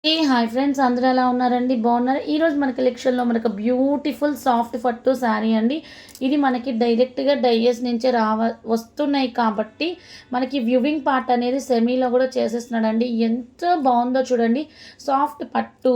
Hi friends, అందరూ ఎలా ఉన్నారండి? బాగున్నారు. ఈరోజు మన కలెక్షన్లో మనకు బ్యూటిఫుల్ సాఫ్ట్ పట్టు శారీ అండి. ఇది మనకి డైరెక్ట్గా డైయస్ నుంచే వస్తున్నాయి కాబట్టి మనకి వ్యూవింగ్ పార్ట్ అనేది సెమీలో కూడా చేసేస్తున్నాడండి. ఎంత బాగుందో చూడండి. సాఫ్ట్ పట్టు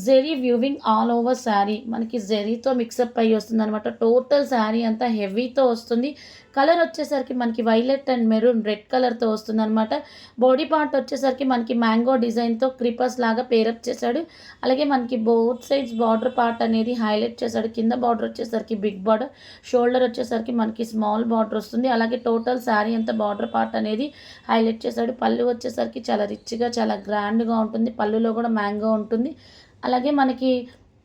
zari weaving all over sari మనకి జెరీతో మిక్సప్ అయ్యి వస్తుంది అనమాట. టోటల్ శారీ అంతా హెవీతో వస్తుంది. కలర్ వచ్చేసరికి మనకి వైలెట్ అండ్ మెరూన్ రెడ్ కలర్తో వస్తుంది అనమాట. బాడీ పార్ట్ వచ్చేసరికి మనకి మ్యాంగో డిజైన్తో క్రిపర్స్ లాగా పేరప్ చేశాడు. అలాగే మనకి బోత్ సైడ్స్ బార్డర్ పార్ట్ అనేది హైలైట్ చేశాడు. కింద బార్డర్ వచ్చేసరికి బిగ్ బార్డర్, షోల్డర్ వచ్చేసరికి మనకి స్మాల్ బార్డర్ వస్తుంది. అలాగే టోటల్ శారీ అంతా బార్డర్ పార్ట్ అనేది హైలైట్ చేశాడు. పళ్ళు వచ్చేసరికి చాలా రిచ్గా చాలా గ్రాండ్గా ఉంటుంది. పళ్ళులో కూడా మ్యాంగో ఉంటుంది. అలాగే మనకి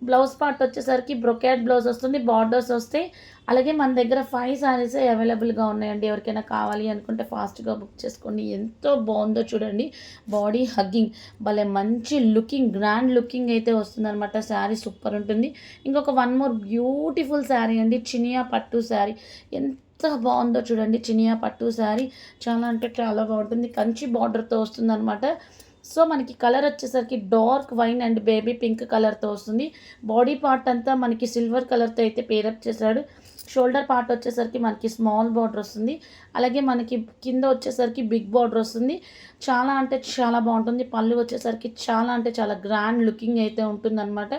బ్లౌజ్ పార్ట్ వచ్చేసరికి బ్రొకేట్ బ్లౌజ్ వస్తుంది. బార్డర్స్ వస్తాయి. అలాగే మన దగ్గర 5 శారీస్ అవైలబుల్గా ఉన్నాయండి. ఎవరికైనా కావాలి అనుకుంటే ఫాస్ట్గా బుక్ చేసుకోండి. ఎంతో బాగుందో చూడండి. బాడీ హగ్గింగ్ భలే మంచి లుకింగ్, గ్రాండ్ లుకింగ్ అయితే వస్తుందన్నమాట. శారీ సూపర్ ఉంటుంది. ఇంకొక వన్ మోర్ బ్యూటిఫుల్ శారీ అండి, చినియా పట్టు శారీ. ఎంత బాగుందో చూడండి. చినియా పట్టు శారీ చాలా అంటే చాలా బాగుంటుంది. కంచి బార్డర్తో వస్తుందన్నమాట. సో మనకి కలర్ వచ్చేసరికి dark wine and baby pink కలర్తో వస్తుంది. బాడీ పార్ట్ అంతా మనకి సిల్వర్ కలర్తో అయితే పేరప్ చేశాడు. షోల్డర్ పార్ట్ వచ్చేసరికి మనకి స్మాల్ బార్డర్ వస్తుంది. అలాగే మనకి కింద వచ్చేసరికి బిగ్ బార్డర్ వస్తుంది. చాలా అంటే చాలా బాగుంటుంది. పళ్ళు వచ్చేసరికి చాలా అంటే చాలా గ్రాండ్ లుకింగ్ అయితే ఉంటుందన్నమాట.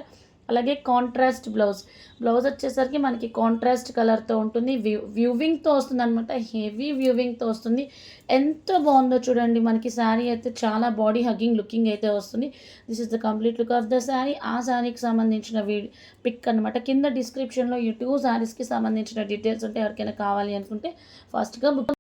అలాగే కాంట్రాస్ట్ బ్లౌజ్ వచ్చేసరికి మనకి కాంట్రాస్ట్ కలర్తో ఉంటుంది. వ్యూవింగ్తో వస్తుంది అనమాట. హెవీ వ్యూవింగ్తో వస్తుంది. ఎంత బాగుందో చూడండి. మనకి శారీ అయితే చాలా బాడీ హగ్గింగ్ లుకింగ్ అయితే వస్తుంది. This is the complete look of the sari. ఆ శారీకి సంబంధించిన పిక్ అనమాట. కింద డిస్క్రిప్షన్లో ఈ 2 శారీస్కి సంబంధించిన డీటెయిల్స్ ఉంటే ఎవరికైనా కావాలి అనుకుంటే ఫాస్ట్గా బుక్